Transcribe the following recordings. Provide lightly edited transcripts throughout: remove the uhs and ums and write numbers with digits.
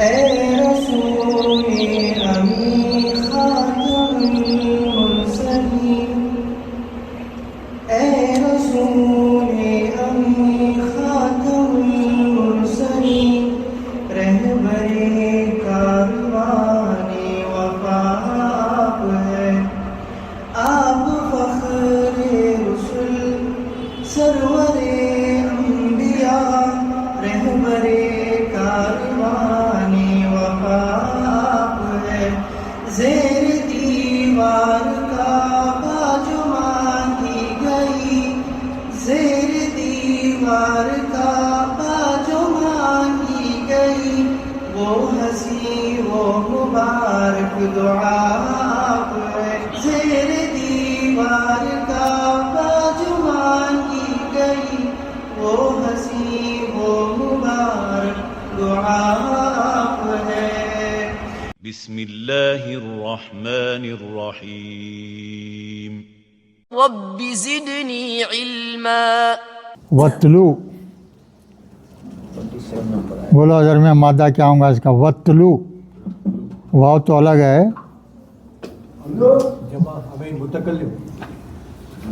اے رسول امی خاتم المرسلین، اے رسول امی خاتم المرسلین، رہبر کاروان وفا آپ ہے، آپ فخر رسل سرور انبیاء، رہبر کاروان وفا آپ ہے، زیر دیوار کعبہ جو مانگی گئی، زیر دیوار کعبہ جو مانگی گئی، وہ ہنسی وہ مبارک دعا آپ ہے، زیر دیوار کعبہ جو مانگی گئی، وہ ہنسی وہ مبارک دعا آپ ہے۔ بسم اللہ الرحمن الرحیم۔ رب زدنی علما۔ وَاتْلُو، بولو اگر میں مادہ کیا ہوں گا اس کا، وَاتْلُو، واو تو الگ ہے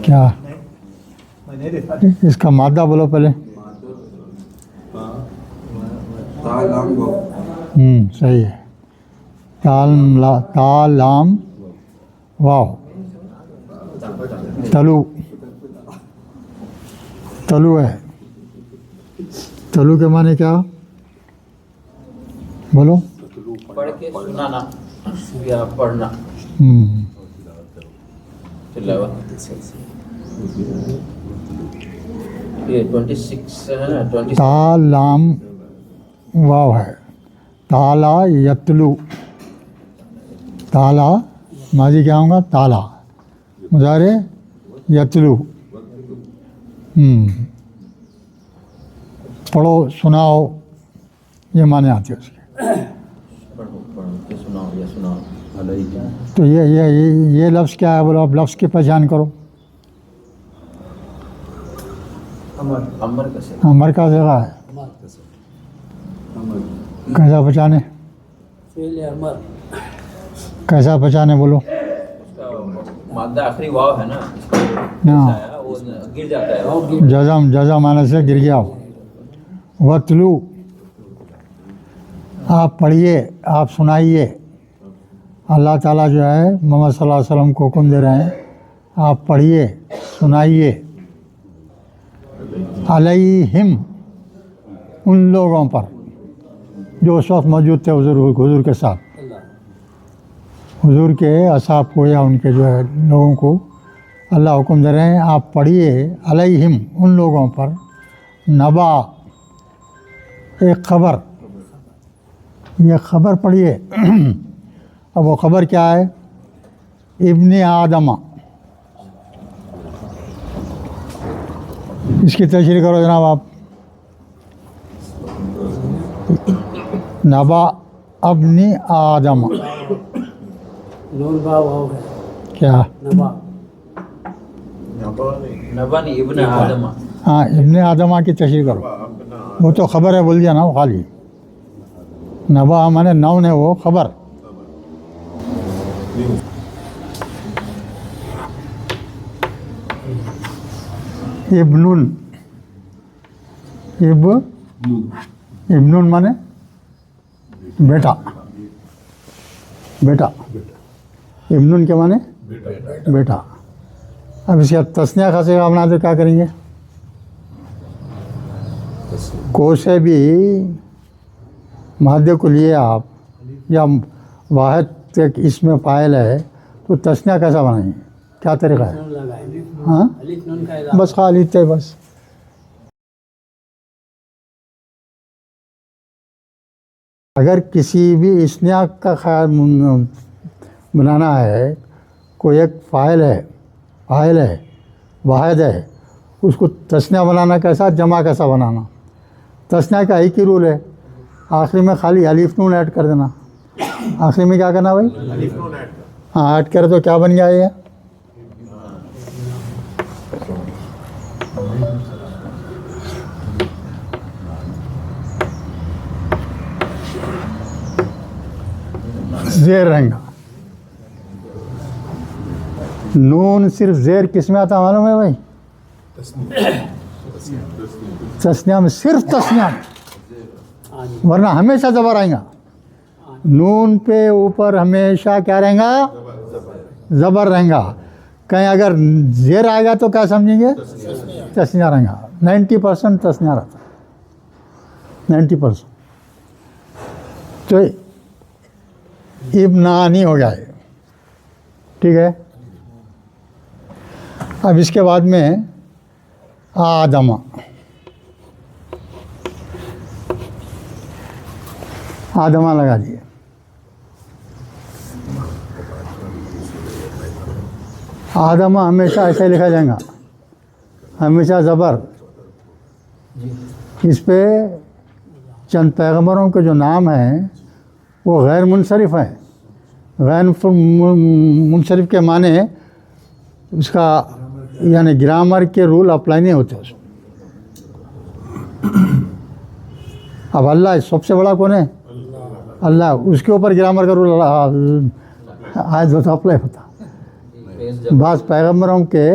کیا، اس کا مادہ بولو پہلے۔ صحیح ہے، تا لام واو، تلو، تلو ہے، تلو کے معنی کیا بولو؟ پڑھ کے سنانا یا پڑھنا، تلاوت۔ یہ 26 ہے نا، 26 تا لام واو ہے، تالا یتلو، تالا ماضی کیا ہوں گا تالا، مضارع یتلو، پڑھو سناؤ یہ معنی آتی ہے اس کے۔ پڑھ کے سناؤ یا سناؤ۔ تو یہ لفظ کیا ہے بولو، اب لفظ کی پہچان کرو۔ امر کیسے؟ امر کا صیغہ ہے، کیسا پہچانے، کیسا پہچانے بولو؟ اس کا مادہ آخری واو ہے نا، ہاں، وہ گر جاتا ہے۔ جزم، جزم آنے سے گر گیا۔ وَاتْلُو، آپ پڑھیے، آپ سنائیے۔ اللہ تعالیٰ جو ہے محمد صلی اللہ علیہ وسلم کو حکم دے رہے ہیں آپ پڑھیے سنائیے۔ علیہم، ان لوگوں پر جو اس وقت موجود تھے حضور کے ساتھ، حضور کے اصحاب کو یا ان کے جو ہے لوگوں کو اللہ حکم دے رہے ہیں آپ پڑھیے، علیہم، ان لوگوں پر، نبا، ایک خبر، یہ خبر پڑھیے۔ اب وہ خبر کیا ہے؟ ابن آدم، اس کی تشریح کرو جناب آپ۔ نبا ابن آدم کیا؟ نبانی ابن آدم، ہاں، ابن آدمہ کی تشریح کرو، وہ تو خبر ہے بول دیا نا وہ خالی، نبا مانے نون ہے وہ خبر۔ ابنن، ابنن مانے بیٹا، بیٹا، ابنن کے مانے بیٹا۔ اب اس کا تسنیہ کا صیغہ بنا تو کیا کریں گے؟ کو سے بھی مادے کو لیے آپ یا واحد ایک اس میں فاعل ہے تو تسنیہ کیسا بنائیں گے؟ کیا طریقہ ہے؟ ہاں بس خالی تھے بس۔ اگر کسی بھی اسنیہ کا خیال بنانا ہے، کوئی ایک فاعل ہے واحد ہے، اس کو تسنیہ بنانا کیسا، جمع کیسا بنانا؟ تسنیہ کا ایک ہی رول ہے، آخری میں خالی الف نون ایڈ کر دینا۔ آخری میں کیا کرنا بھائی؟ ہاں ایڈ کرے تو کیا بن گیا یہ؟ زیر رہیں گا. نون صرف زیر کس میں آتا معلوم ہے بھائی؟ تسنیہ میں, صرف تسنیہ میں, ورنہ ہمیشہ زبر آئیں گا. نون پہ اوپر ہمیشہ کیا رہیں گا؟ زبر رہیں گا. کہیں اگر زیر آئے گا تو کیا سمجھیں گے؟ تسنیہ رہیں گا. 90% تسنیہ رہتا ہے, 90%. تو ابنانی ہو گیا ہے, ٹھیک ہے. اب اس کے بعد میں آدم, آدمہ لگا دیے. آدمہ ہمیشہ ایسے لکھا جائے گا, ہمیشہ زبر. اس پہ چند پیغمبروں کے جو نام ہیں وہ غیر منصرف ہیں. غیر منصرف کے معنی اس کا یعنی گرامر کے رول اپلائی نہیں ہوتے اس میں. اب اللہ سب سے بڑا کون ہے؟ اللہ. اس کے اوپر گرامر کا رول آج ہوتا اپلائی ہوتا. بعض پیغمبروں کے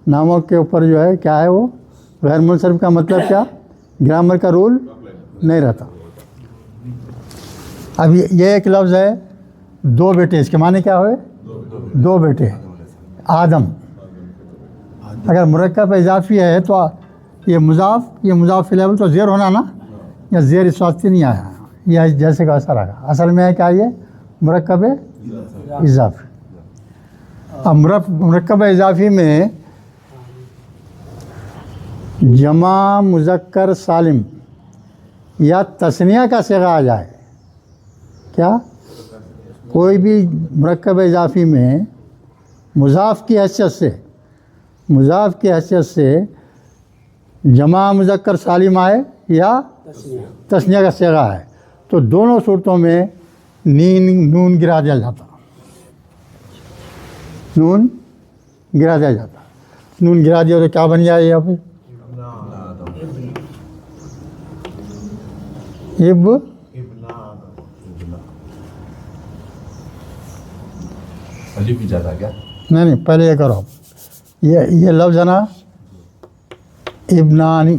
ناموں کے اوپر جو ہے کیا ہے وہ غیر منصرف کا مطلب کیا؟ گرامر کا رول نہیں رہتا. اب یہ ایک لفظ ہے دو بیٹے, اس کے معنی کیا ہوئے؟ دو بیٹے. آدم اگر مرکب اضافی ہے تو یہ مضاف الیہ تو زیر ہونا نا, یا زیر اس واسطے نہیں آیا, یہ جیسے کا اثر آگا. اصل میں ہے کیا یہ مرکب اضافی. اب مرکب اضافی میں جمع مذکر سالم یا تثنیہ کا صیغہ آ جائے, کیا کوئی بھی مرکب اضافی میں مضاف کی حیثیت سے جمع مذکر سالم آئے یا تثنیہ کا صیغہ ہے, تو دونوں صورتوں میں نون گرا دیا جاتا. نون گرا دیا جاتا. نون گرا دیا تو کیا بن گیا یہاں پہ؟ نہیں پہلے یہ کرو, یہ لفظ ہے نا ابنانی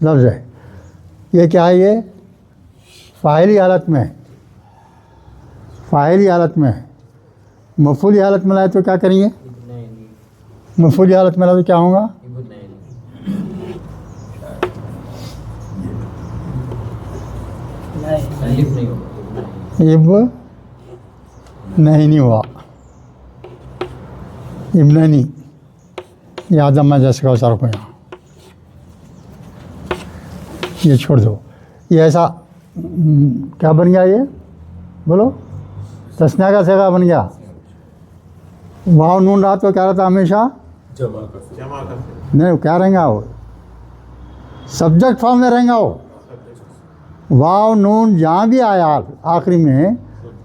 لفظ ہے. یہ کیا ہے؟ یہ فاعلی حالت میں ہے. مفعولی حالت میں لائے تو کیا کریں گے؟ مفعولی حالت میں لائے تو کیا ہوگا؟ نہیں ہوا. ابنانی یہ آدم میں جیسے کا سر کو یہاں یہ چھوڑ دو. یہ ایسا کیا بن گیا؟ یہ بولو تثنیہ کا صیغہ بن گیا. واو نون رہا تو کیا رہتا ہمیشہ؟ نہیں, کیا رہیں گا وہ سبجیکٹ فارم میں رہیں گا. وہ واو نون جہاں بھی آیا آخری میں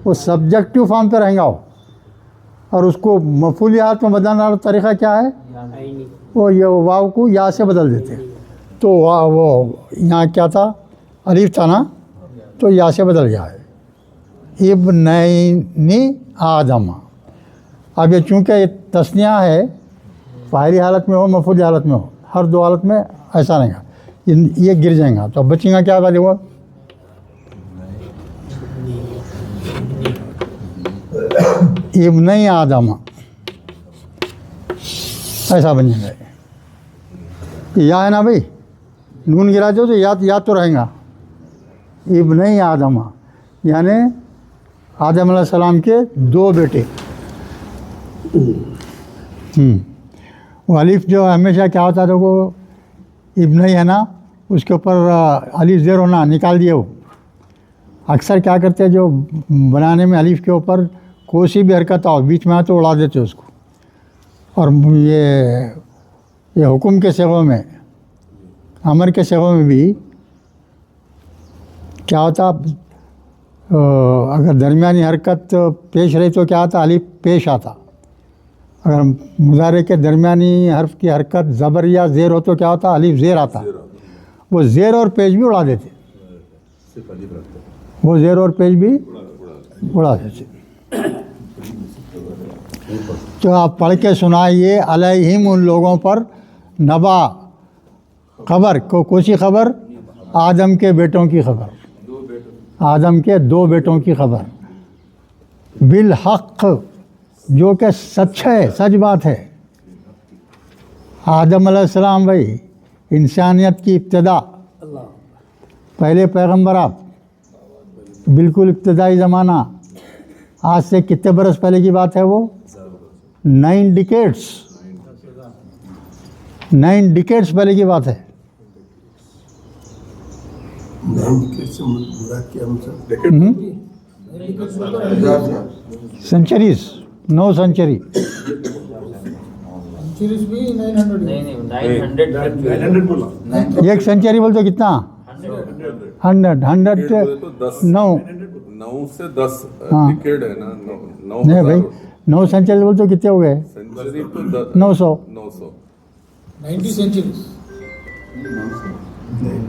وہ سبجیکٹیو فارم پہ رہیں گا وہ. اور اس کو مفعولی حالت میں بدلنے والا طریقہ کیا ہے؟ وہ یہ واو کو یا سے بدل دیتے. تو وہ یہاں کیا تھا؟ الف تھا نا, تو یا سے بدل گیا ہے. ابنین آدم. اب یہ چونکہ یہ تثنیہ ہے, فاعلی حالت میں ہو مفعولی حالت میں ہو, ہر دو حالت میں ایسا رہے گا. یہ گر جائیں گا تو اب بچیں گا کیا والی ہوا؟ ابنی آدم ایسا بن جائے گا. یا ہے نا بھائی, نون گرا دو تو یاد تو رہیں گا. ابنی آدم یعنی آدم علیہ السلام کے دو بیٹے. وہ الف جو ہمیشہ کیا ہوتا تھا وہ ابنی ہے نا, اس کے اوپر الف زیر ہونا نکال دیے. وہ اکثر کیا کرتے جو بنانے میں الف کے اوپر کوئی سی بھی حرکت آؤ بیچ میں آ تو اڑا دیتے اس کو. اور یہ حکم کے صیغوں میں, امر کے صیغوں میں بھی کیا ہوتا, اگر درمیانی حرکت پیش رہی تو کیا آتا؟ الف پیش آتا. اگر مضارع کے درمیانی حرف کی حرکت زبر یا زیر ہو تو کیا ہوتا؟ الف زیر آتا. وہ زیر اور پیش بھی اڑا دیتے. وہ زیر اور پیش بھی بڑا سے تو آپ پڑھ کے سنائیے علیہم ان لوگوں پر نبا خبر کون سی خبر؟ آدم کے بیٹوں کی خبر، آدم کے 2 بیٹوں کی خبر، بالحق جو کہ سچ ہے، سچ بات ہے۔ آدم علیہ السلام بھائی انسانیت کی ابتدا، پہلے پیغمبر آپ، بالکل ابتدائی زمانہ، آج سے کتنے برس پہلے کی بات ہے وہ؟ 9 ڈیکیڈس پہلے کی بات ہے۔ سینچریز، 9 سینچری، ایک سینچری بولتے کتنا؟ 9 سے 10 ہاں ڈیکیڈ ہے نا، نہیں بھائی 9 سینچری بولتے کتنے ہو گئے؟ سینچری تو 900 90 سینچریز،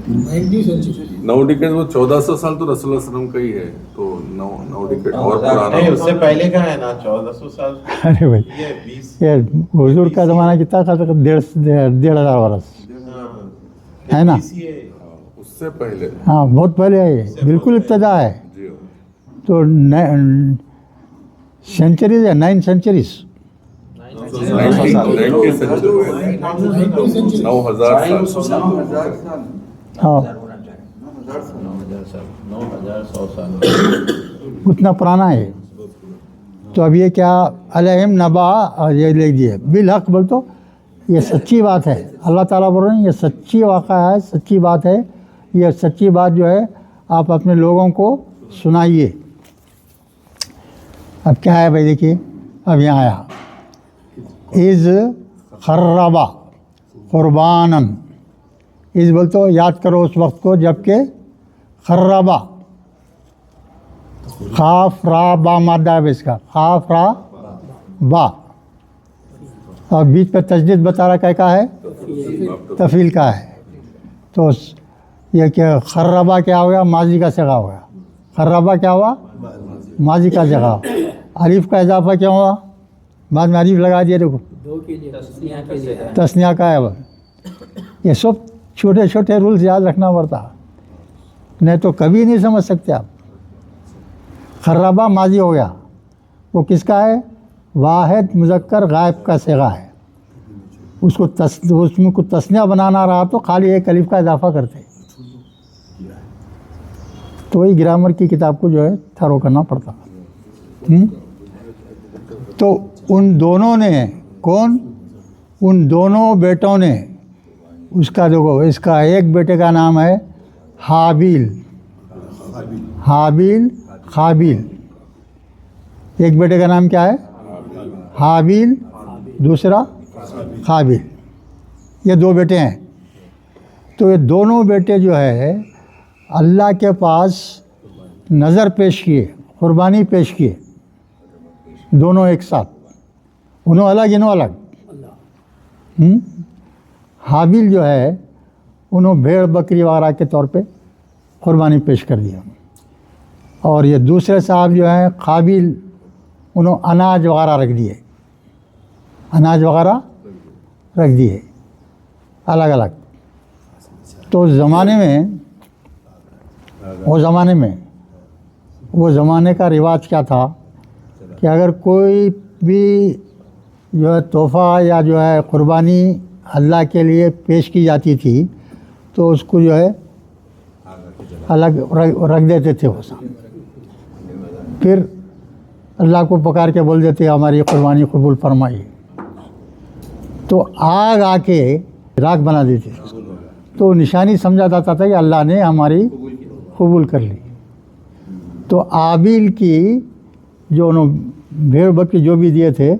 90 سینچری 9 ڈیکیڈ، وہ 1400 سال تو رسول اللہ علیہ وسلم کا ہی ہے، تو 9 ڈیکیڈ اور پرانا۔ نہیں، اس سے پہلے کا ہے نا 1400 سال۔ ارے بھائی یہ 20 یہ حضور کا زمانہ کتنا تھا؟ 1,500 برس ہے نا؟ اس سے پہلے ہاں بہت پہلے ہے یہ، بالکل ابتدا ہے۔ جی تو سینچریز ہے، 9 سینچریز، 90 سینچری، 9000 سال۔ ہاں 9100 سال۔ اتنا پرانا ہے۔ تو اب یہ کیا علیہم نبا، یہ لکھ دیے بالحق، بول تو یہ سچی بات ہے۔ اللہ تعالیٰ بول رہے ہیں یہ سچی واقعہ ہے، سچی بات ہے، یہ سچی بات جو ہے آپ اپنے لوگوں کو سنائیے۔ اب کیا ہے بھائی دیکھیے، اب یہاں آیا از خربا قربانن، از بول تو یاد کرو اس وقت کو جب کہ خربا، خاف را با مادہ ہے اس کا، خاف را با، اور بیچ پہ تجدید بتا رہا کا ہے، تفعیل کا ہے۔ تو یہ کہ خربا کیا ہو گیا؟ ماضی کا صیغہ ہو گیا۔ خربا کیا ہوا؟ ماضی کا صیغہ۔ الف کا اضافہ کیا ہوا؟ بعد میں الف لگا دیا، دیکھو تسنیہ کا ہے۔ یہ سب چھوٹے چھوٹے رولز یاد رکھنا پڑتا، نہیں تو کبھی نہیں سمجھ سکتے آپ۔ خرابہ ماضی ہو گیا، وہ کس کا ہے؟ واحد مذکر غائب کا صیغہ ہے۔ اس میں کو تسنیہ بنانا رہا تو خالی ایک الف کا اضافہ کرتے، تو وہی گرامر کی کتاب کو جو ہے تھرو کرنا پڑتا۔ تو ان دونوں نے، کون؟ ان دونوں بیٹوں نے، اس کا دیکھو، اس کا ایک بیٹے کا نام ہے حابیل، حابیل قابیل، ایک بیٹے کا نام کیا ہے؟ حابیل، دوسرا قابیل، یہ 2 بیٹے ہیں۔ تو یہ دونوں بیٹے جو ہے اللہ کے پاس نظر پیش کیے، قربانی پیش کیے، دونوں ایک ساتھ، انہوں الگ انہوں الگ۔ حابیل جو ہے انہوں بھیڑ بکری وغیرہ کے طور پہ قربانی پیش کر دیا، اور یہ دوسرے صاحب جو ہیں قابیل، انہوں اناج وغیرہ رکھ دیے، اناج وغیرہ رکھ دیے الگ الگ۔ تو زمانے میں، وہ زمانے کا رواج کیا تھا کہ اگر کوئی بھی جو ہے تحفہ یا جو ہے قربانی اللہ کے لیے پیش کی جاتی تھی تو اس کو جو ہے الگ رکھ دیتے تھے، وہ سامنے، پھر اللہ کو پکار کے بول دیتے ہماری قربانی قبول فرمائیے، تو آگ آ کے راکھ بنا دیتے، تو نشانی سمجھا جاتا تھا کہ اللہ نے ہماری قبول کر لی۔ تو آبیل کی جو انہوں بھیڑ بکری جو بھی دیے تھے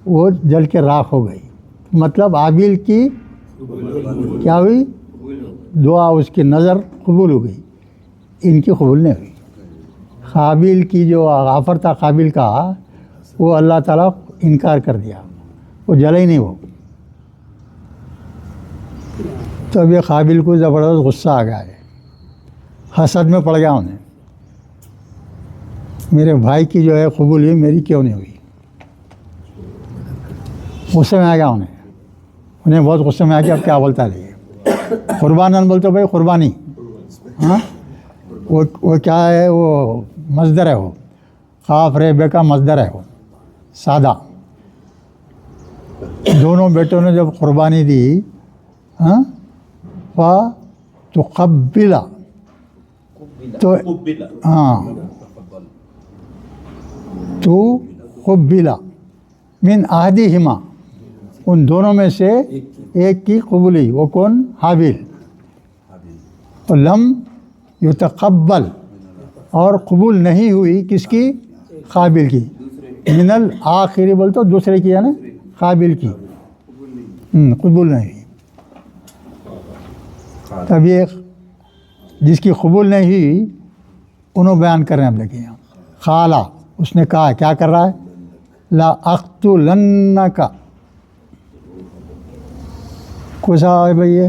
وہ جل کے راکھ ہو گئی، مطلب آبیل کی کیا ہوئی؟ دعا، اس کی نظر قبول ہو گئی، ان کی قبول نہیں ہوئی۔ قابیل کی جو آفر تھا قابیل کا، وہ اللہ تعالیٰ انکار کر دیا، وہ جلا ہی نہیں وہ۔ تو اب یہ قابیل کو زبردست غصہ آ گیا ہے، حسد میں پڑ گیا انہیں، میرے بھائی کی جو ہے قبول ہوئی, میری کیوں نہیں ہوئی. غصے میں آ گیا انہیں بہت غصے میں آ گیا. اب کیا بولتا ہے یہ قربانن بولتے بھائی قربانی. ہاں وہ کیا ہے, وہ مصدر ہے, وہ قاف رے بے کا مصدر ہے, وہ سادہ. دونوں بیٹوں نے جب قربانی دی, ہاں تو قبلا تو ہاں تو قبلا من احدہما, ان دونوں میں سے ایک کی قبولی. وہ کون؟ حابیل. تو لم یتقبل, اور قبول نہیں ہوئی کس کی؟ قابل کی. من الآخری بول تو دوسرے کی ہے نا, قابل کی قبول نہیں ہوئی. تب یہ جس کی قبول نہیں ہوئی انہوں بیان کر رہے ہیں ہم لوگ یہاں. خالہ, اس نے کہا, کیا کر رہا ہے؟ لا اقتلنک. کوسا ہے بھائی یہ؟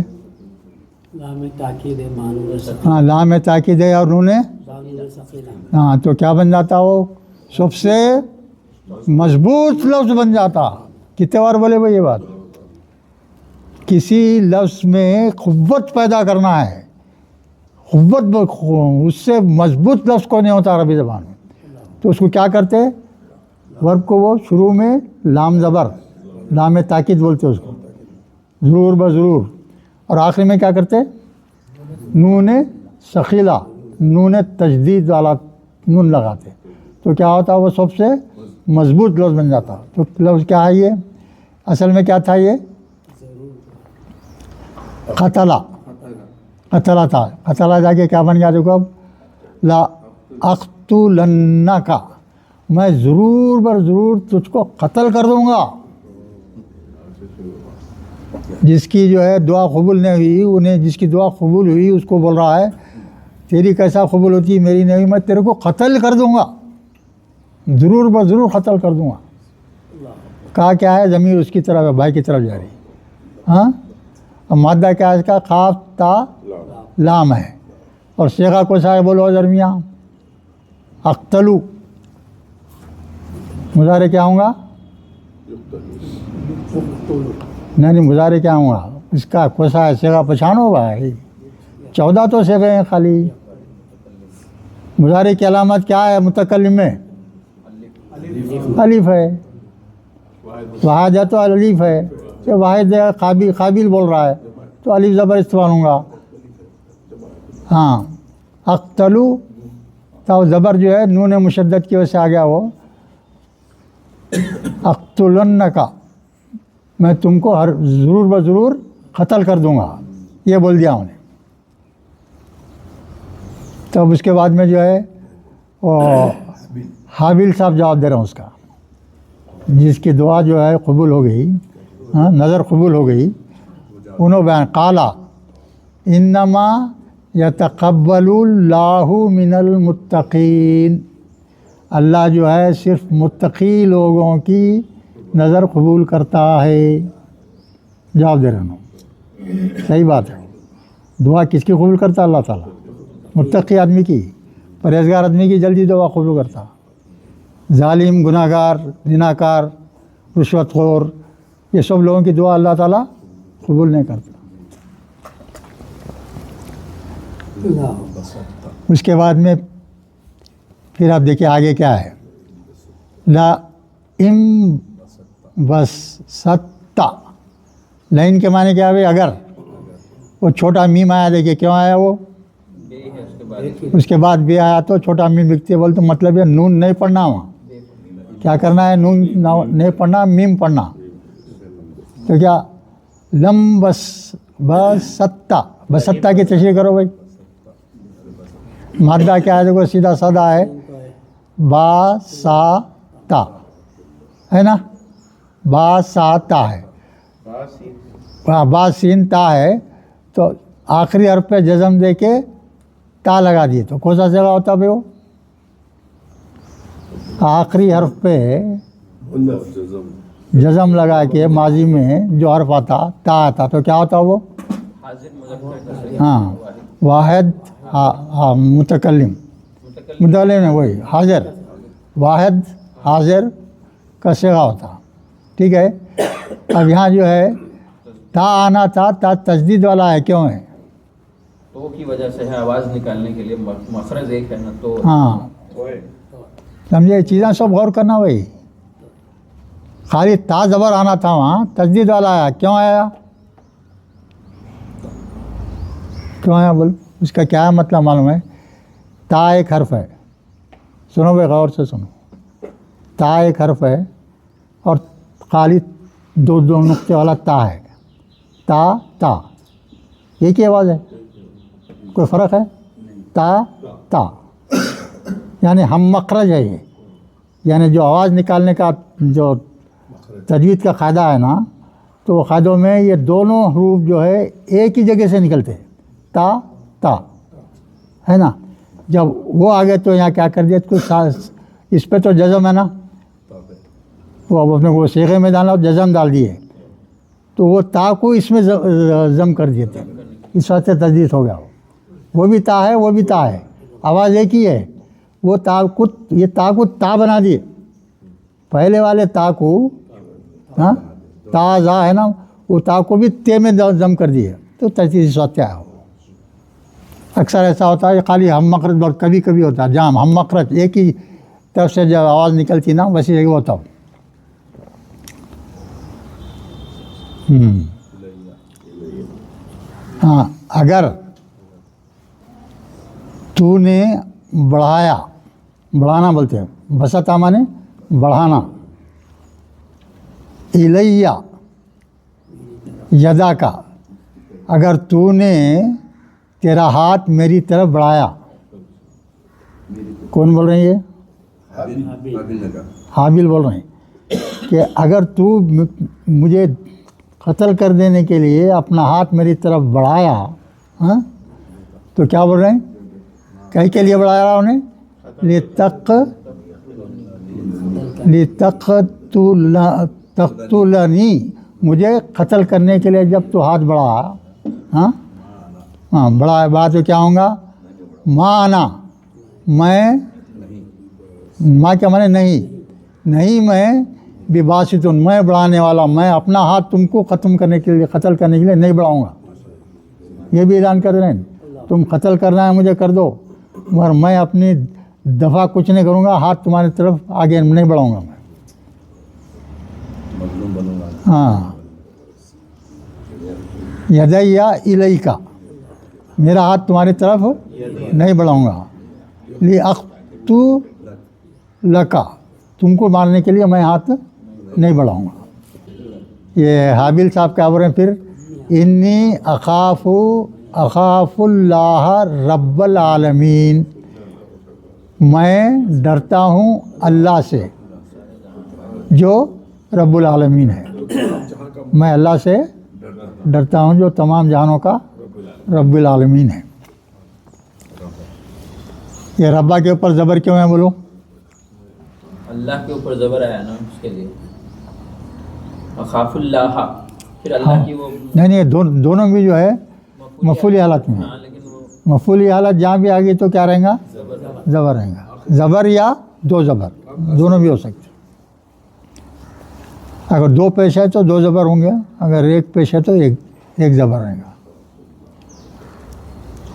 لام تاکید ہے مانور ثقیل. ہاں لام تاکید ہے اور انہوں نے مانور ثقیل. ہاں, تو کیا بن جاتا وہ؟ سب سے مضبوط لفظ بن جاتا. کتنے بار بولے بھائی یہ بات؟ کسی لفظ میں قوت پیدا کرنا ہے, قوت, اس سے مضبوط لفظ کو نہیں ہوتا عربی زبان میں. تو اس کو کیا کرتے؟ ورب کو وہ شروع میں لام زبر, لام تاکید بولتے اس کو, ضرور بضرور. اور آخر میں کیا کرتے؟ نون ثقیلہ, نون تجدید والا نون لگاتے. تو کیا ہوتا؟ وہ سب سے مضبوط لفظ بن جاتا. تو لفظ کیا ہے یہ؟ اصل میں کیا تھا یہ؟ قتلہ. قتلہ تھا. قتلہ جا کے کیا بن گیا دیکھو اب؟ لا اقتلنک, میں ضرور بر ضرور تجھ کو قتل کر دوں گا. جس کی جو ہے دعا قبول نہیں ہوئی, انہیں جس کی دعا قبول ہوئی اس کو بول رہا ہے تیری کیسا قبول ہوتی ہے, میری نہیں ہوئی, میں تیرے کو قتل کر دوں گا, ضرور بر ضرور قتل کر دوں گا. کہا کیا ہے؟ ضمیر اس کی طرف ہے, بھائی کی طرف جا رہی. ہاں, اب مادہ کیا ہے اس کا؟ قاف تا لام ہے. اور صیغہ کو سا ہے بولو درمیان اقتلو. مضارع کیا ہوں گا؟ نہیں مضارع کیا ہوں گا اس کا؟ کوسا ہے صیغہ پہچانو بھائی, 14 تو صیغے ہیں خالی. مضارع کی علامت کیا ہے متکلم میں؟ الف ہے. واحد ہے تو الف ہے. کہ واحد قابل بول رہا ہے تو الف زبر استعمال ہوں گا. ہاں اقتلو تو زبر جو ہے نون مشدد کی وجہ سے آ گیا, وہ اقتلنک, میں تم کو ہر ضرور بضرور قتل کر دوں گا, یہ بول دیا انہیں. تب اس کے بعد میں جو ہے وہ حابیل صاحب جواب دے رہے ہیں اس کا, جس کی دعا جو ہے قبول ہو گئی, ہاں نظر قبول ہو گئی. انہوں بیان قالا انما یتقبل اللہ من المتقین, اللہ جو ہے صرف متقی لوگوں کی نظر قبول کرتا ہے. جواب دے رہا ہوں, صحیح بات ہے. دعا کس کی قبول کرتا؟ اللہ تعالیٰ. متقی آدمی کی, پرہیزگار آدمی کی جلدی دعا قبول کرتا. ظالم, گناہ گار, زناکار, رشوت خور, یہ سب لوگوں کی دعا اللہ تعالیٰ قبول نہیں کرتا. اس کے بعد میں پھر آپ دیکھیں آگے کیا ہے. لا ام بس ستا, لائن کے معنی کیا ہے؟ اگر. وہ چھوٹا میم آیا, دیکھیے کیوں آیا وہ, اس کے بعد بھی آیا تو چھوٹا میم لکھتے بولتے تو مطلب ہے نون نہیں پڑھنا, وہاں کیا کرنا ہے؟ نون نہیں پڑھنا, میم پڑھنا. تو کیا لم بستا, بستا کی تشریح کرو بھائی. مادہ کیا ہے دیکھو, سیدھا سادہ ہے, با سا تا ہے نا, با سا تا ہے, با سین تا ہے. تو آخری حرف پہ جزم دے کے تا لگا دیے تو کون سا جگہ ہوتا بھائی؟ وہ آخری حرف پہ جزم لگا کے ماضی میں جو حرف آتا تا آتا تو کیا ہوتا وہ؟ ہاں واحد, ہاں متکلم, متکلم ہے وہی حاضر. واحد حاضر کا صیغہ ہوتا. ٹھیک ہے. اب یہاں جو ہے تا آنا تھا, تا تجدید والا ہے, کیوں ہے؟ تو کی وجہ سے ہے آواز نکالنے کے لیے مخرج ایک ہے نا, تو ہاں سمجھے, یہ چیزیں سب غور کرنا. بھائی خالی تا زبر آنا تھا, وہاں تجدید والا آیا, کیوں آیا؟ کیوں آیا بول, اس کا کیا مطلب معلوم ہے؟ تا ایک حرف ہے, سنو بھائی غور سے سنو. تا ایک حرف ہے اور خالی دو نقطے والا تا ہے. تا تا ایک ہی آواز ہے, کوئی فرق ہے؟ تا تا یعنی ہم مخرج ہے یہ, یعنی جو آواز نکالنے کا جو تجوید کا قاعدہ ہے نا, تو وہ قاعدوں میں یہ دونوں حروف جو ہے ایک ہی جگہ سے نکلتے ہیں, تا تا ہے نا. جب وہ آگے تو یہاں کیا کر دیا کچھ, اس پہ تو جزم ہے نا, وہ اب اپنے وہ صیغے میں ڈالا اور جزم ڈال دیے, تو وہ تا کو اس میں ضم کر دیے تھے, اس واسطے تجدید ہو گیا. وہ بھی تا ہے, وہ بھی تا ہے, آواز ایک ہی ہے. وہ تا کو, یہ تا کو تا بنا دیے, پہلے والے تا کو, ہاں تا زا ہے نا, وہ تا کو بھی تے میں ضم کر دیے, تو تجدید اس وقت کیا ہو. اکثر ایسا ہوتا ہے خالی ہم مخرج, اور کبھی کبھی ہوتا ہے جام ہم مخرج ایک ہی طرف سے جب آواز نکلتی نا ویسے جگہ ہوتا ہو. ہاں اگر تو نے بڑھایا, بڑھانا بولتے ہیں, بسطا مانے بڑھانا, الیہ یدا کا, اگر تو نے تیرا ہاتھ میری طرف بڑھایا. کون بول رہے ہیں؟ یہ حابیل بول رہے ہیں کہ اگر تو مجھے قتل کر دینے کے لیے اپنا ہاتھ میری طرف بڑھایا, ہاں تو کیا بول رہے ہیں؟ کہیں کے لیے بڑھایا رہا انہیں, تقتلنی, مجھے قتل کرنے کے لیے جب تو ہاتھ بڑھا. ہاں ہاں بڑا بات تو کیا ہوں گا, ماں آنا, میں, ماں کیا مانے نہیں, نہیں میں بباسطن, میں بڑھانے والا, میں اپنا ہاتھ تم کو ختم کرنے کے لیے, قتل کرنے کے لیے نہیں بڑھاؤں گا. یہ بھی اعلان کر رہے ہیں, تم قتل کرنا ہے مجھے کر دو, مگر میں اپنی دفعہ کچھ نہیں کروں گا, ہاتھ تمہاری طرف آگے نہیں بڑھاؤں گا میں. ہاں یدیہ الیکا, میرا ہاتھ تمہاری طرف نہیں بڑھاؤں گا. لیأقتو لکا, تم کو مارنے کے لیے میں ہاتھ نہیں بڑھاؤں گا. یہ حابیل صاحب کیا بول رہے ہیں پھر, انی اخاف اللہ رب العالمین, میں ڈرتا ہوں اللہ سے جو رب العالمین ہے. میں اللہ سے ڈرتا ہوں جو تمام جہانوں کا رب العالمین ہے. یہ ربا کے اوپر زبر کیوں ہے بولو؟ اللہ کے اوپر زبر آیا نا اس کے لیے. اخاف اللہ, پھر اللہ کی وہ نہیں دونوں بھی جو ہے مفعولی حالت میں, مفعولی حالت جہاں بھی آگے تو کیا رہیں گا, زبر رہیں گا. زبر یا دو زبر دونوں بھی ہو سکتے. اگر دو پیش ہے تو دو زبر ہوں گے, اگر ایک پیش ہے تو ایک زبر رہے گا.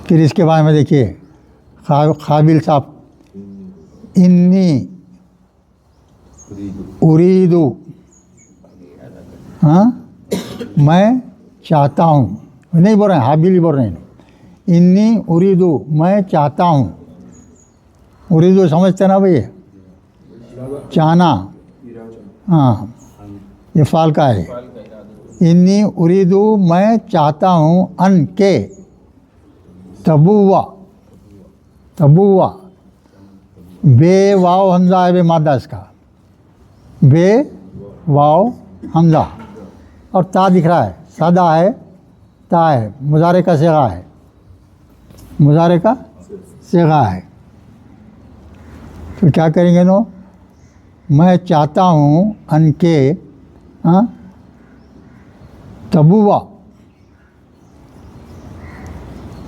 پھر اس کے بارے میں دیکھیے قابل صاحب, انی اریدو, ہاں میں چاہتا ہوں, نہیں بول رہے ہیں حابیل ہی بول رہے ہیں. انی اریدو, میں چاہتا ہوں. اریدو سمجھتے نا بھئی, چاہنا, ہاں یہ فعل کا ہے. انی اریدو, میں چاہتا ہوں, ان کے تبوا, تبوا بے واو حمزہ ہے, بے مادہ اس کا, بے واو حمزہ اور تا دکھ رہا ہے, سادہ ہے, تا ہے, مضارع کا صیغہ ہے, مضارع کا صیغہ ہے. تو کیا کریں گے نو, میں چاہتا ہوں ان کے, ہاں تبوا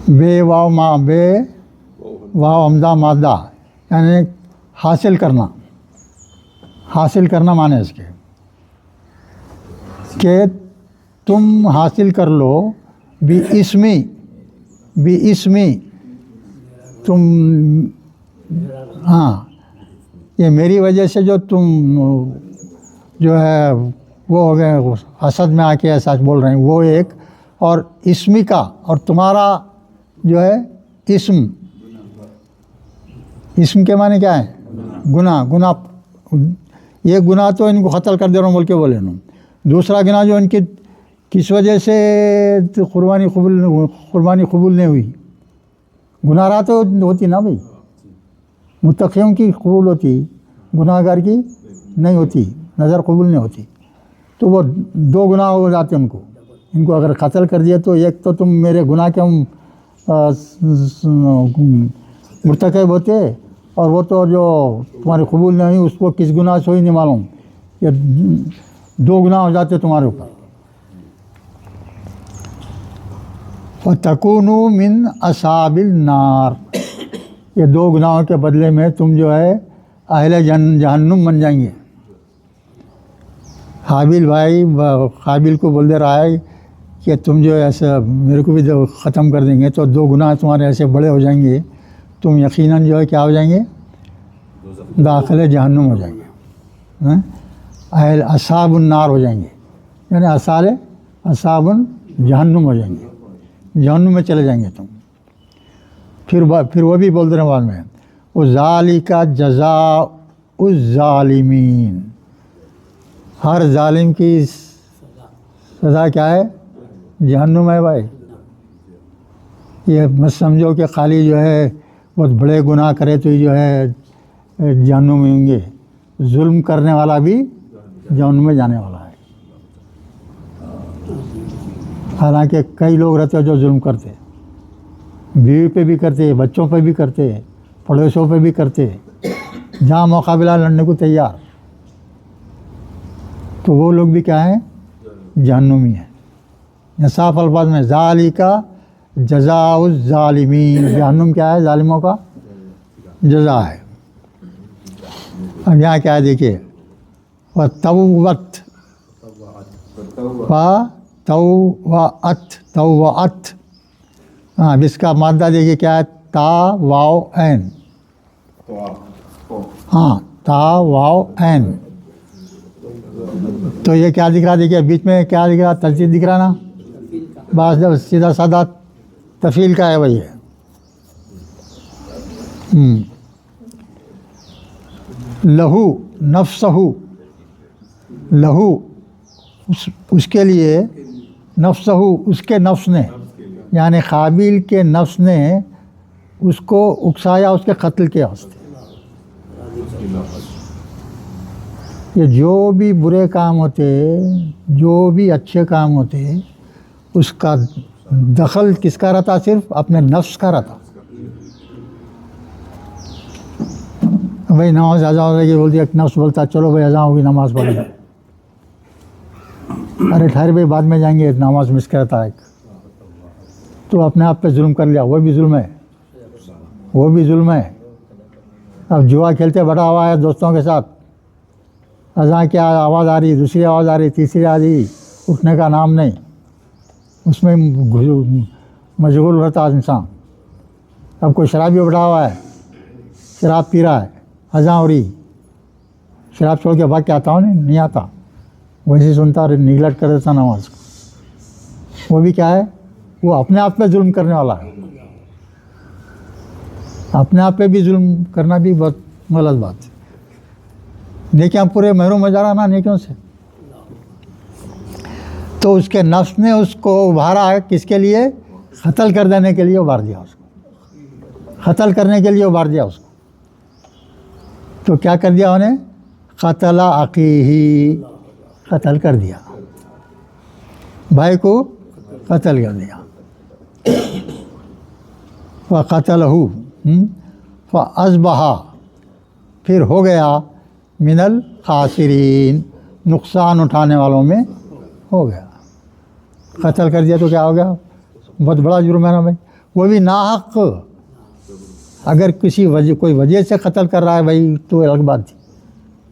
بے واو حمزہ مادہ, یعنی حاصل کرنا, حاصل کرنا معنی اس کے کہ تم حاصل کر لو بھی اسمی تم، ہاں یہ میری وجہ سے جو تم جو ہے وہ ہو گئے حسد میں آ کے ایسا بول رہے ہیں، وہ ایک، اور اسمی کا، اور تمہارا جو ہے اسم کے معنی کیا ہے؟ گناہ. یہ گناہ تو ان کو قتل کر دے رہا ہوں بول کے بولے انہوں. دوسرا گناہ جو ان کی کس وجہ سے قربانی قبول نہیں ہوئی. گناہ راہ تو ہوتی نا بھائی، متقیوں کی قبول ہوتی، گناہ گار کی نہیں ہوتی، نظر قبول نہیں ہوتی. تو وہ دو گناہ ہو جاتے ان کو اگر قتل کر دیا تو ایک تو تم میرے گناہ کے مرتکب ہوتے، اور وہ تو جو تمہاری قبول نہیں ہوئی اس کو کس گناہ سے ہوئی نہیں معلوم. یہ دو گناہ ہو جاتے تمہارے اوپر. فَتَكُونُوا مِنْ أَصْحَابِ النَّارِ، یہ دو گناہوں کے بدلے میں تم جو ہے اہل جہنم بن جائیں گے. حابیل بھائی قابیل کو بول دے رہا ہے کہ تم جو ایسا میرے کو بھی ختم کر دیں گے تو دو گناہ تمہارے ایسے بڑے ہو جائیں گے، تم یقیناً جو ہے کیا ہو جائیں گے؟ داخل جہنم ہو جائیں گے، اہل اصحاب النار ہو جائیں گے، یعنی اصحاب جہنم ہو جائیں گے، جہنم میں چلے جائیں گے تم. پھر وہ بھی بول دے رہے ہیں بعد میں، وَذَلِكَ جَزَاءُ الظَّالِمِينَ، ہر ظالم کی سزا کیا ہے؟ جہنم ہے بھائی. یہ مت سمجھو کہ خالی جو ہے بہت بڑے گناہ کرے تو جو ہے جہنم میں ہوں گے. ظلم کرنے والا بھی جہنم میں جانے والا ہے. حالانکہ کئی لوگ رہتے ہیں جو ظلم کرتے، بیوی پہ بھی کرتے، بچوں پہ بھی کرتے، پڑوسیوں پہ بھی کرتے، جہاں مقابلہ لڑنے کو تیار، تو وہ لوگ بھی کیا ہیں؟ جہنمی ہیں. صاف الفاظ میں ذالک جزاء الظالمین، جہنم کیا ہے؟ ظالموں کا جزا ہے. اب یہاں کیا ہے دیکھیے، وَتَوَّتْ، ہاں اب اس کا مادہ دیکھیے کیا ہے؟ تا واو عین، ہاں تا واو عین. تو یہ کیا دکھ رہا؟ دیکھیے بیچ میں کیا دکھ رہا؟ تلفظ دکھ رہا نا، بس جب سیدھا سادہ تفعیل کا ہے وہی ہے. لہو نفسہ، لہو اس کے لیے، نفسہ اس کے نفس نے، یعنی قابیل کے نفس نے اس کو اکسایا اس کے قتل کے واسطے. یہ جو بھی برے کام ہوتے، جو بھی اچھے کام ہوتے، اس کا دخل کس کا رہتا؟ صرف اپنے نفس کا رہتا. بھائی نماز اذان ہو رہی ہے، بولتی ایک نفس بولتا چلو بھائی اذان ہوگی نماز پڑھیں گے. ارے ٹھہر بھائی بعد میں جائیں گے، نماز مس کرتا ہے. تو اپنے آپ پہ ظلم کر لیا، وہ بھی ظلم ہے، وہ بھی ظلم ہے. اب جوا کھیلتے بڑا ہوا ہے دوستوں کے ساتھ، اذان کی آواز آ رہی، دوسری آواز آ رہی، تیسری آ رہی، اٹھنے کا نام نہیں، اس میں مشغول رہتا انسان. اب کوئی شرابی بیٹھا ہوا ہے، شراب پی رہا ہے، اذان ہو رہی، شراب چھوڑ کے بھاگ کے آتا ہوں نہیں آتا، ویسے سنتا اور نگلیکٹ کر دیتا نماز کو. وہ بھی کیا ہے؟ وہ اپنے آپ پہ ظلم کرنے والا ہے. اپنے آپ پہ بھی ظلم کرنا بھی بہت غلط بات ہے. نیکیاں پورے محروم ہو جا رہا نا نیکیوں سے. تو اس کے نفس نے اس کو ابھارا ہے، کس کے لیے؟ قتل کر دینے کے لیے ابھار دیا اس کو، قتل کرنے کے لیے ابھار دیا اس کو. تو کیا کر دیا انہیں؟ قتل اخیہ، قتل کر دیا، بھائی کو قتل کر دیا. فَقَتَلَهُ فَأَصْبَحَ، پھر ہو گیا من الخاسرین، نقصان اٹھانے والوں میں ہو گیا. قتل کر دیا تو کیا ہو گیا؟ بہت بڑا جرم ہے نا بھائی، وہ بھی ناحق. اگر کسی وجہ کوئی وجہ سے قتل کر رہا ہے بھائی تو الگ بات تھی،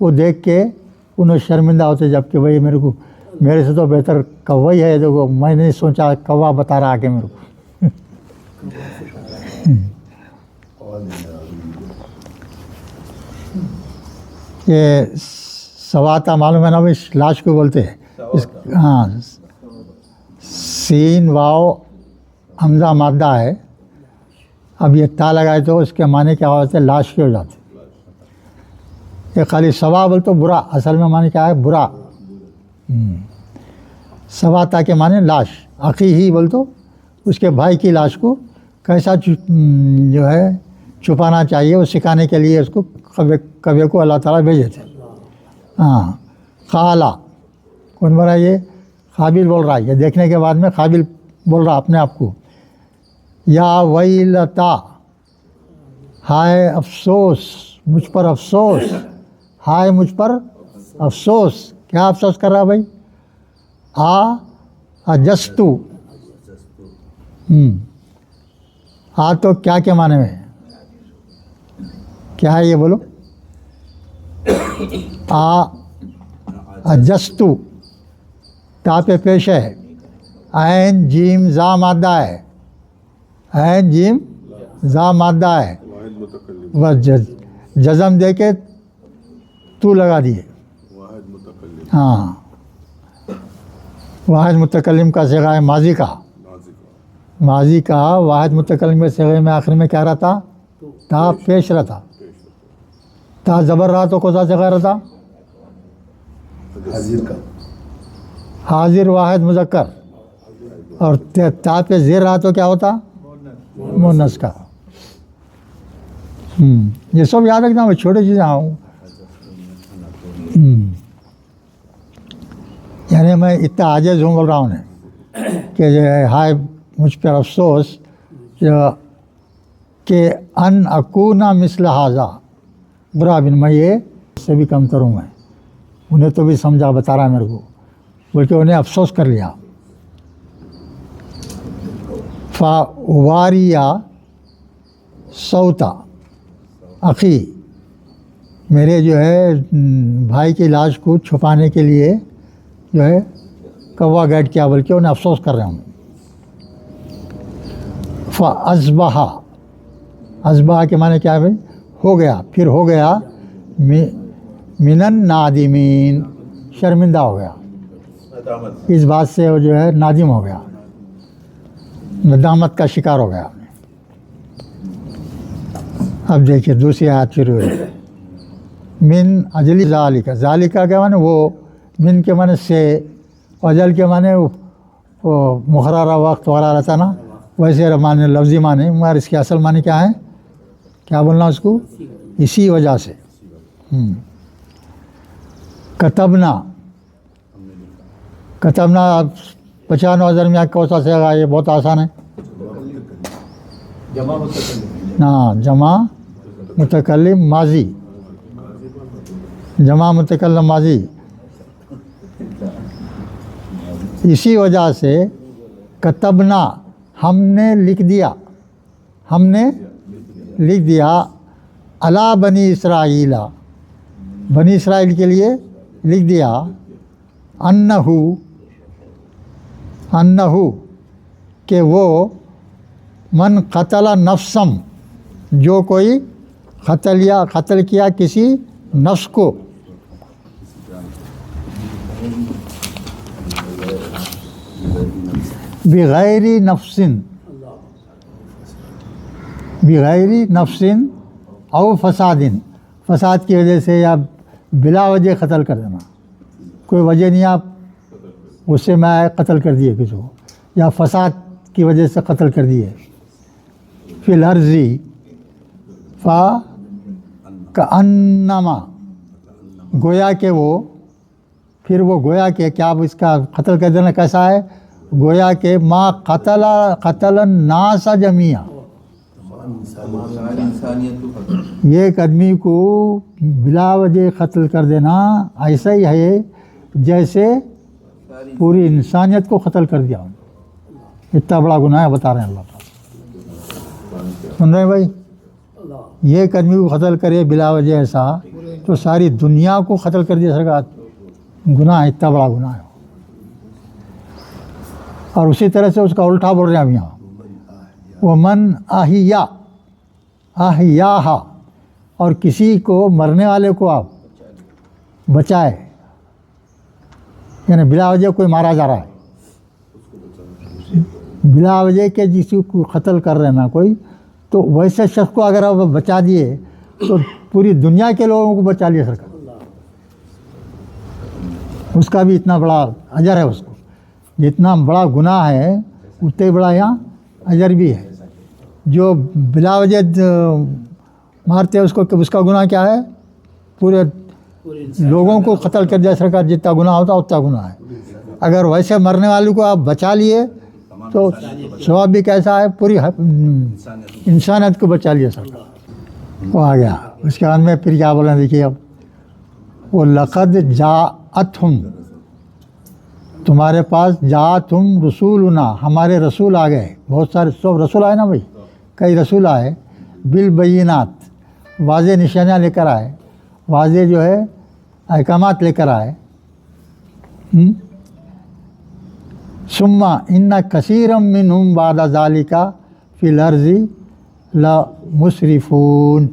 وہ دیکھ کے انہیں شرمندہ ہوتے، جب کہ بھائی میرے سے تو بہتر کوا ہی ہے، دیکھو میں نے سوچا کوا بتا رہا کہ میرے کو یہ سواتا معلوم ہے نا بھائی، لاش کو بولتے ہیں ہاں، سین واو حمزہ مادہ ہے، اب یہ تا لگائے تو اس کے معنی کیا ہوتے ہیں؟ لاش کے ہو جاتے. یہ خالی سوا بول تو برا، اصل میں معنی کیا ہے؟ برا. سواتا کے معنی لاش، عقی ہی بول تو اس کے بھائی کی لاش کو کیسا جو ہے چھپانا چاہیے، وہ سکھانے کے لیے اس کو کوے کو اللہ تعالیٰ بھیجے تھے. ہاں، خالہ کون بول رہا ہے؟ یہ قابل بول رہا ہے. یہ دیکھنے کے بعد میں قابل بول رہا اپنے آپ کو، یا ویلتا، ہائے افسوس مجھ پر افسوس، ہائے مجھ پر افسوس. کیا افسوس کر رہا بھائی؟ اجستو. تو کیا کے معنی میں کیا ہے یہ بولو؟ اجستو تا پہ پیش ہے، عین جیم زا مادہ ہے، عین جیم زا مادہ ہے، واحد متکلم، بس جزم دے کے تو لگا دیے. واحد متکلم، ہاں، واحد متکلم کا صیغہ ہے ماضی کا. ماضی کا، ماضی کا واحد متکلم کے صیغے میں آخر میں کیا رہتا؟ تا پیش رہتا. تا زبر رہا تو کون سا صیغہ رہتا؟ حاضر کا، حاضر واحد مذکر. اور تا پہ زیر رہا تو کیا ہوتا؟ مونس کا. یہ سب یاد رکھنا، میں چھوٹی چیزیں آؤں. یعنی میں اتنا عاجز ہوں بول رہا ہوں کہ جو ہے ہائے مجھ پر افسوس کہ ان اکونا مثل حاضہ، برا بن میں یہ اس سے بھی کم تروں. میں انہیں تو بھی سمجھا بتا رہا میرے کو، بلکہ انہیں افسوس کر لیا. فاواریا سوتا اخی، میرے جو ہے بھائی کی لاش کو چھپانے کے لیے جو ہے کوا گائڈ کیا، بلکہ انہیں افسوس کر رہے ہوں. فاصبح، اصبح کے معنی کیا ہے بھائی؟ ہو گیا، پھر ہو گیا من النادمین، شرمندہ ہو گیا اس بات سے، وہ جو ہے نادم ہو گیا، ندامت کا شکار ہو گیا. اب دیکھیے دوسری آیت شروع ہے. من اجلی ذالکا، ذالکا کے معنی وہ، من کے معنی سے، اجل کے معنی وہ مقررہ وقت وغیرہ رہتا نا، ویسے معنی لفظی معنی، مگر اس کے اصل معنی کیا ہے؟ کیا بولنا اس کو؟ اسی وجہ سے. کتبنا، کتبنا 95,000 میں کون سا صیغہ؟ یہ بہت آسان ہے. ہاں، جمع متکلم ماضی، جمع متکلم ماضی. اسی وجہ سے کتبنا، ہم نے لکھ دیا، ہم نے لکھ دیا، علی بنی اسرائیل، بنی اسرائیل کے لیے لکھ دیا، انہو کہ وہ، من قتل نفسم، جو کوئی قتل کیا کسی نفس کو، بغیر نفس، بغیر نفس او فساد، فساد کی وجہ سے یا بلا وجہ قتل کر دینا، کوئی وجہ نہیں، آپ غصے میں آئے قتل کر دیے کسی کو، یا فساد کی وجہ سے قتل کر دیے. فی الارضی کانما، گویا کہ وہ، پھر وہ گویا کہ کیا اس کا قتل کر دینا کیسا ہے؟ گویا کہ ما قتل الناس جمیعا، ایک آدمی کو بلا وجہ قتل کر دینا ایسا ہی ہے جیسے پوری انسانیت کو قتل کر دیا. اتنا بڑا گناہ ہے، بتا رہے ہیں اللہ تعالیٰ. سن رہے ہیں بھائی؟ یہ آدمی کو قتل کرے بلا وجہ ایسا تو ساری دنیا کو قتل کر دیا سرکار. گناہ ہے، اتنا بڑا گناہ ہے. اور اسی طرح سے اس کا الٹا بول رہے ہیں اب یہاں، ومن احیاہا، اور کسی کو مرنے والے کو آپ بچائے، یعنی بلا وجہ کوئی مارا جا رہا ہے، بلا وجہ کے جس کو قتل کر رہے نا کوئی، تو ویسے شخص کو اگر آپ بچا دیے تو پوری دنیا کے لوگوں کو بچا لیا سرکار. اس کا بھی اتنا بڑا اجر ہے. اس کو جتنا بڑا گناہ ہے اتنا ہی بڑا یہاں اجر بھی ہے. جو بلا وجہ مارتے ہیں اس کو، اس کا گناہ کیا ہے؟ پورے لوگوں کو قتل کر دیا سرکار. جتنا گناہ ہوتا اتنا گناہ ہے. اگر ویسے مرنے والوں کو آپ بچا لیے تو ثواب بھی کیسا ہے؟ پوری انسانیت کو بچا لیا سرکار. وہ آ گیا. اس کے بعد میں پھر کیا بولیں دیکھیے اب، وہ لقد جاءتہم، تمہارے پاس جاءتہم رسولنا، ہمارے رسول آ گئے. بہت سارے سب رسول آئے نا بھائی، کئی رسول آئے. بالبینات، واضح نشانیاں لے کر آئے، واضح جو ہے احکامات لے کر آئے. ثم ان کثیرا منہم بعد ذالک فی الارض لمسرفون،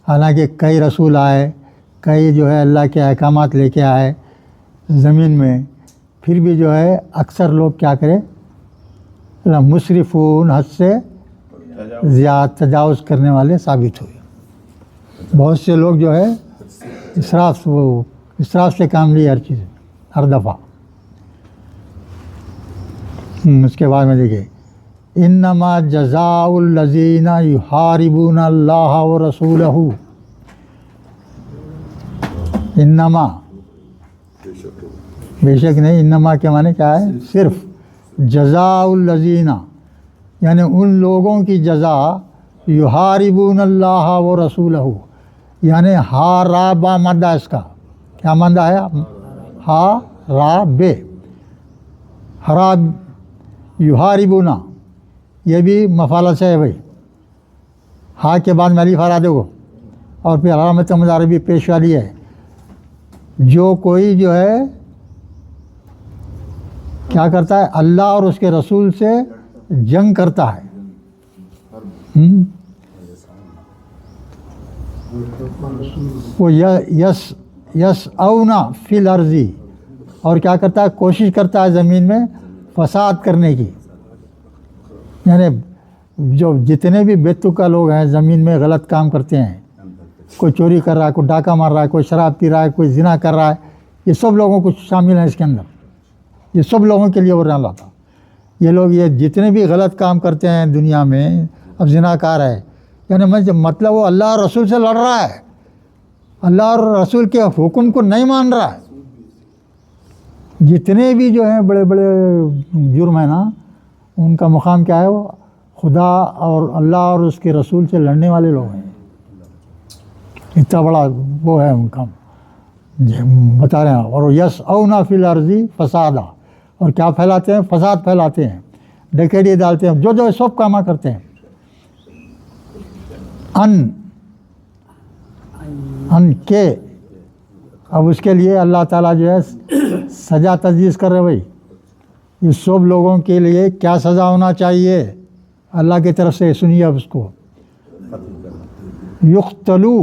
حالانکہ کئی رسول آئے، کئی جو ہے اللہ کے احکامات لے کے آئے زمین میں، پھر بھی جو ہے اکثر لوگ کیا کرے؟ لمسرفون، حد سے زیادہ تجاوز کرنے والے ثابت ہوئے. بہت سے لوگ جو ہے اسراف سے کام لیے ہر چیز، ہر دفعہ. اس کے بعد میں دیکھیے، انما جزاء الذین یحاربون اللہ ورسولہ، انما بے شک نہیں، انما کے معنی کیا ہے؟ صرف. جزاء الذین یعنی ان لوگوں کی جزا، یحاربون اللہ ورسولہ، یعنی ہا را با مادہ، اس کا کیا مادہ ہے؟ ہا را بے، حراب یحاربونا، یہ بھی مفعول سے ہے بھائی. ہا کے بعد میں الف ہرا دے گو، اور پھر علامت مضارع پیش والی ہے. جو کوئی جو ہے کیا کرتا ہے؟ اللہ اور اس کے رسول سے جنگ کرتا ہے. وہ یسعون فی الارض، اور کیا کرتا ہے؟ کوشش کرتا ہے زمین میں فساد کرنے کی. یعنی جو جتنے بھی بیتوکا لوگ ہیں زمین میں غلط کام کرتے ہیں، کوئی چوری کر رہا ہے، کوئی ڈاکہ مار رہا ہے، کوئی شراب پی رہا ہے، کوئی زنا کر رہا ہے، یہ سب لوگوں کو شامل ہیں اس کے اندر. یہ سب لوگوں کے لیے وہ رہنا تھا. یہ لوگ یہ جتنے بھی غلط کام کرتے ہیں دنیا میں، اب زنا کار ہے، یعنی مطلب وہ اللہ اور رسول سے لڑ رہا ہے، اللہ اور رسول کے حکم کو نہیں مان رہا ہے. جتنے بھی جو ہیں بڑے بڑے جرم ہیں نا، ان کا مقام کیا ہے؟ وہ خدا اور اللہ اور اس کے رسول سے لڑنے والے لوگ ہیں. اتنا بڑا وہ ہے ان کا، بتا رہے ہیں. اور یسعون فی الارض فسادا، اور کیا پھیلاتے ہیں؟ فساد پھیلاتے ہیں، ڈکیتی ڈالتے ہیں، جو سب کام کرتے ہیں. ان کے، اب اس کے لیے اللہ تعالیٰ جو ہے سزا تجویز کر رہے بھائی. یہ سب لوگوں کے لیے کیا سزا ہونا چاہیے اللہ کی طرف سے؟ سنیے اب اس کو. یقتلو،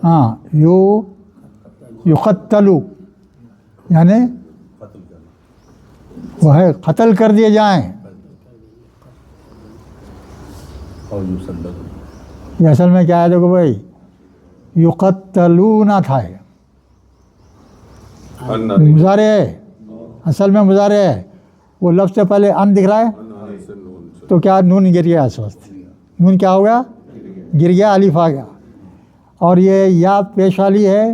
ہاں، یقتلو یعنی وہ ہے قتل کر دیے جائیں. یہ اصل میں کیا ہے؟ دیکھو بھائی، یقتلون تھا، مضارع ہے، اصل میں مضارع ہے. وہ لفظ سے پہلے ان دکھ رہا ہے تو کیا نون گر گیا؟ اس وقت نون کیا ہو گیا؟ گر گیا، الف آ گیا. اور یہ یا پیش والی ہے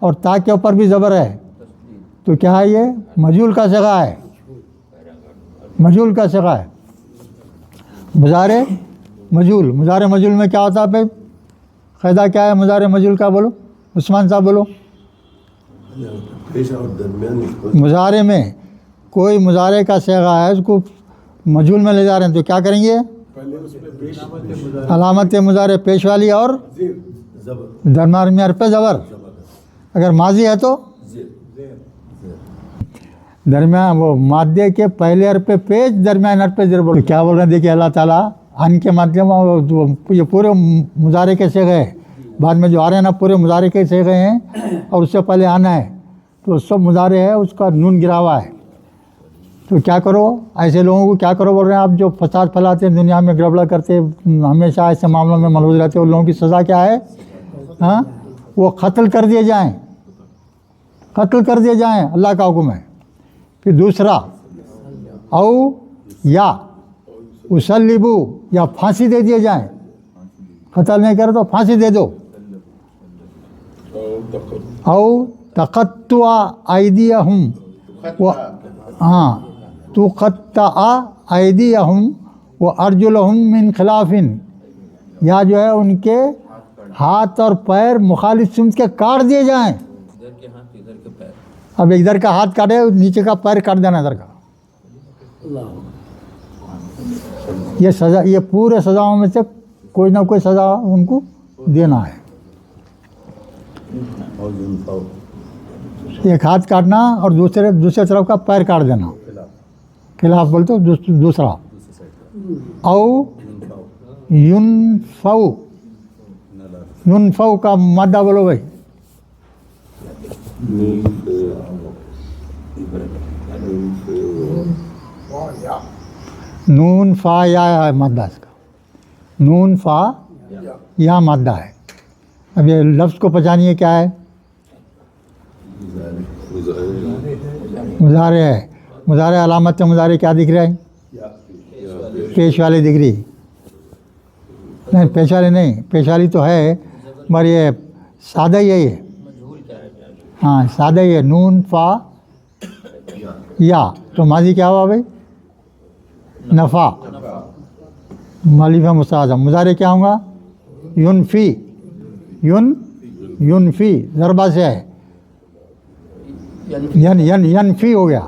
اور تا کے اوپر بھی زبر ہے، تو کیا ہے؟ یہ مجہول کا صیغہ ہے، مجہول کا صیغہ ہے. مضارع مجہول، مضارع مجہول میں کیا ہوتا ہے پھر؟ قاعدہ کیا ہے مضارع مجہول کا؟ بولو عثمان صاحب بولو. مضارع میں کوئی مضارع کا صیغہ ہے، اس کو مجہول میں لے جا رہے ہیں تو کیا کریں گے؟ علامت مضارع پیش والی اور درمیان میں حرف زبر. اگر ماضی ہے تو درمیان وہ مادے کے پہلے حرف پیش درمیان حرف زیر بولو. کیا بول رہے ہیں دیکھیے اللہ تعالیٰ ان کے مادھیم یہ پورے مضارع کے صیغے ہیں. بعد میں جو آ رہے ہیں نا پورے مضارع کے صیغے ہیں اور اس سے پہلے آنا ہے تو سب مضارع ہے اس کا نون گرا ہوا ہے. تو کیا کرو ایسے لوگوں کو کیا کرو بول رہے ہیں آپ جو فساد پھیلاتے ہیں دنیا میں گڑبڑ کرتے ہمیشہ ایسے معاملوں میں ملوث رہتے ہیں. ان لوگوں کی سزا کیا ہے؟ ہاں وہ قتل کر دیے جائیں, قتل کر دیے جائیں, اللہ کا حکم ہے. پھر دوسرا او یا اسلبو یا پھانسی دے دیے جائیں. قتل نہیں کرے تو پھانسی دے دو. او تقطع ایدیہم ہاں تقطع ایدیہم وارجلہم من خلاف, یا جو ہے ان کے ہاتھ اور پیر مخالف سمت کے کاٹ دیے جائیں. ادھر کے ہاتھ ادھر کے پیر. اب ادھر کا ہاتھ کاٹے نیچے کا پیر کاٹ دینا ادھر کا. یہ سزا, یہ پورے سزاؤں میں سے کوئی نہ کوئی سزا ان کو دینا ہے. ایک ہاتھ کاٹنا اور دوسرے طرف کا پیر کاٹ دینا. خلاف بولتے دوسرا. او ینفو, ینفو کا مادہ بولو بھائی. نون فا یا ہے مادہ اس کا. نون فا یا مادہ ہے. اب یہ لفظ کو پہچانیے کیا ہے؟ مضارع ہے. مضارع علامت مضارع کیا دکھ رہا ہے؟ پیش والی دکھ رہی. نہیں پیش والی نہیں, پیش والی تو ہے مگر یہ سادہ ہی ہے. یہ ہاں سادہ ہی ہے. نون فا یا تو ماضی کیا ہوا بھائی؟ نفع. مالیف مستعظم. مضارع کیا ہوں گا؟ ینفی. ینفی ضربہ سے ہے. ینفی ہو گیا.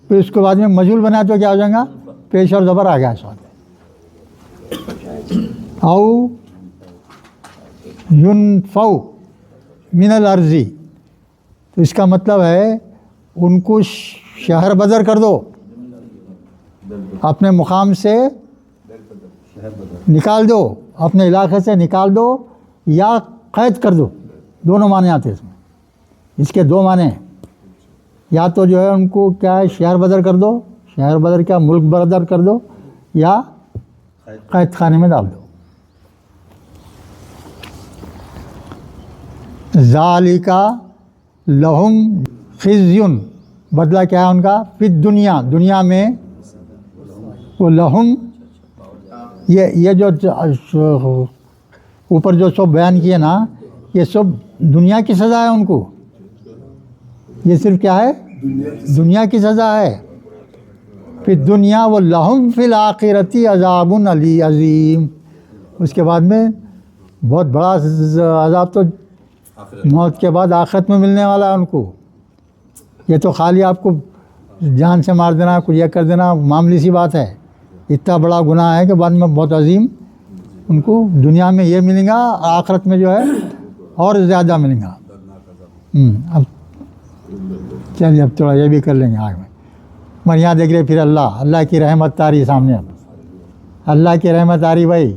پھر اس کے بعد میں مجہول بنا تو کیا ہو جائے گا؟ پیش اور زبر آ گیا اس وقت. او ینفو من الارضی, تو اس کا مطلب ہے ان کو شہر بدر کر دو, اپنے مقام سے نکال دو, اپنے علاقے سے نکال دو یا قید کر دو. دونوں معنی آتے ہیں اس میں. اس کے دو معنی ہیں. یا تو جو ہے ان کو کیا ہے شہر بدر کر دو, شہر بدر کیا ملک بدر کر دو, یا قید خانے میں ڈال دو. ذالکا لہم خزیٌ, بدلہ کیا ہے ان کا؟ فی دنیا, دنیا میں. وہ لہم یہ جو اوپر جو سب بیان کیے نا یہ سب دنیا کی سزا ہے ان کو. یہ صرف کیا ہے؟ دنیا کی سزا ہے. پھر دنیا وہ لہم فی الآخرتی عذاب علی عظیم. اس کے بعد میں بہت بڑا عذاب تو موت کے بعد آخرت میں ملنے والا ہے ان کو. یہ تو خالی آپ کو جان سے مار دینا, کچھ یہ کر دینا معمولی سی بات ہے. اتنا بڑا گناہ ہے کہ بعد میں بہت عظیم ان کو مدنیا میں یہ ملیں گا, آخرت میں جو ہے اور زیادہ ملیں گا. اب چلیے اب تھوڑا یہ بھی کر لیں گے آگے میں. مگر یہاں دیکھ رہے پھر اللہ کی رحمت تاری سامنے. اب اللہ کی رحمت آ رہی بھائی,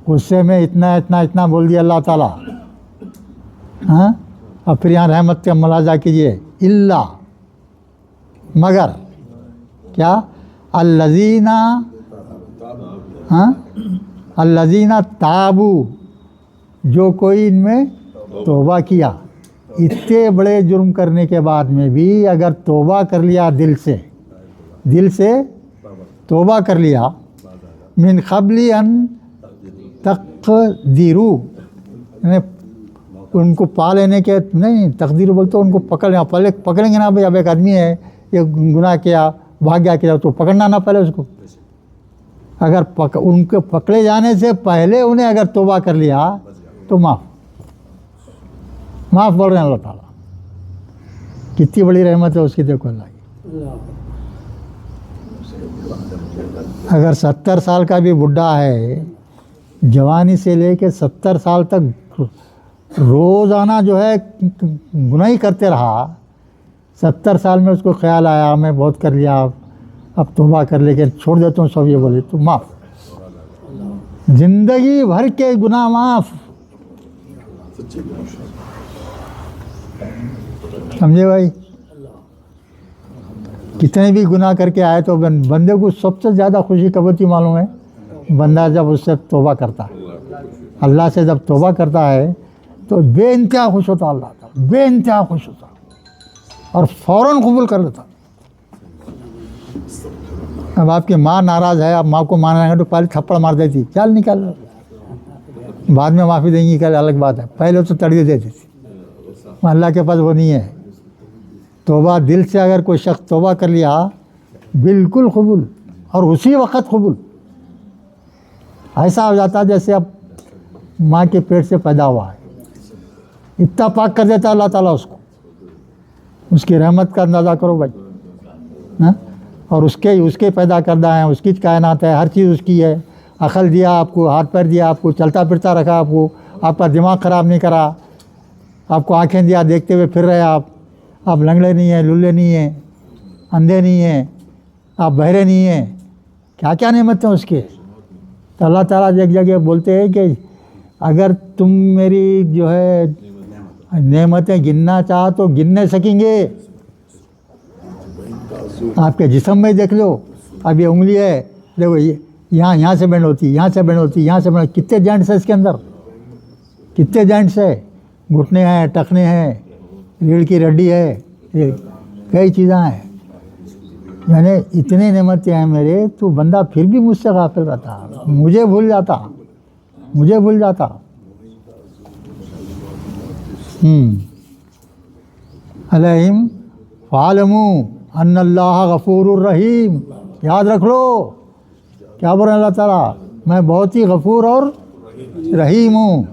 غصے میں اتنا بول دیا اللہ تعالیٰ. ہاں اب پھر یہاں رحمت کا ملاحظہ کیجیے. اللہ مگر کیا الذین الذین تابو, جو کوئی ان میں توبہ کیا. اتنے بڑے جرم کرنے کے بعد میں بھی اگر توبہ کر لیا دل سے توبہ کر لیا, من قبل ان تقدیرو, یعنی ان کو پا لینے کے نہیں, تقدیر بولتے ان کو پکڑیں گے نا بھائی. اب ایک آدمی ہے یہ گناہ کیا بھاگ گیا کیا تو پکڑنا نہ پہلے اس کو. اگر ان کے پکڑے جانے سے پہلے انہیں اگر توبہ کر لیا تو معاف بول رہے ہیں اللہ تعالیٰ. کتنی بڑی رحمت ہے اس کی, دیکھو اللہ کی. اگر 70 سال کا بھی بڈھا ہے، جوانی سے لے کے 70 سال تک روزانہ جو ہے گناہ ہی کرتے رہا، 70 سال میں اس کو خیال آیا میں بہت کر لیا، اب توبہ کر لے کے چھوڑ دیتا ہوں سب، یہ بولے تو معاف، زندگی بھر کے گناہ معاف. سمجھے بھائی؟ کتنے بھی گناہ کر کے آئے تو بندے کو سب سے زیادہ خوشی کب ہوتی معلوم ہے؟ بندہ جب اس سے توبہ کرتا ہے، اللہ سے جب توبہ کرتا ہے تو بے انتہا خوش ہوتا، اللہ تعالیٰ بے انتہا خوش ہوتا اور فوراً قبول کر لیتا. اب آپ کی ماں ناراض ہے، آپ ماں کو مارنا ہے تو پہلے تھپڑ مار دیتی، چل نکال، بعد میں معافی دیں گی کہ الگ بات ہے، پہلے تو تڑیے دیتی تھی. اللہ کے پاس وہ نہیں ہے. توبہ دل سے اگر کوئی شخص توبہ کر لیا بالکل قبول، اور اسی وقت قبول. ایسا ہو جاتا جیسے اب ماں کے پیٹ سے پیدا ہوا ہے، اتنا پاک کر دیتا اللہ تعالیٰ اس کو. اس کی رحمت کا اندازہ کرو بھائی، ہاں؟ اور اس کے پیدا کردہ ہیں، اس کی کائنات ہے، ہر چیز اس کی ہے. عقل دیا آپ کو، ہاتھ پیر دیا آپ کو، چلتا پھرتا رکھا آپ کو، آپ کا دماغ خراب نہیں کرا، آپ کو آنکھیں دیا، دیکھتے ہوئے پھر رہے آپ لنگڑے نہیں ہیں، للے نہیں ہیں، اندھے نہیں ہیں، آپ بہرے نہیں ہیں، کیا کیا نعمتیں اس کے. تو اللہ تعالیٰ ایک جگہ بولتے ہیں کہ اگر تم میری جو ہے نعمتیں گننا چاہو تو گن نہیں سکیں گے. آپ کے جسم میں دیکھ لو، اب یہ انگلی ہے، دیکھو یہاں سے بینڈ ہوتی، یہاں سے بینڈ ہوتی، یہاں سے بینڈ، کتنے جوائنٹس ہیں اس کے اندر، کتنے جوائنٹس ہے، گھٹنے ہیں، ٹخنے ہیں، ریڑھ کی رڈی ہے، یہ کئی چیزیں ہیں. یعنی اتنے نعمتیں ہیں میرے، تو بندہ پھر بھی مجھ سے غافل رہتا، مجھے بھول جاتا. علیہم فعلموا ان اللہ غفور الرحیم. یاد رکھ لو کیا بول رہے ہیں اللہ تعالیٰ، میں بہت ہی غفور اور رحیم ہوں.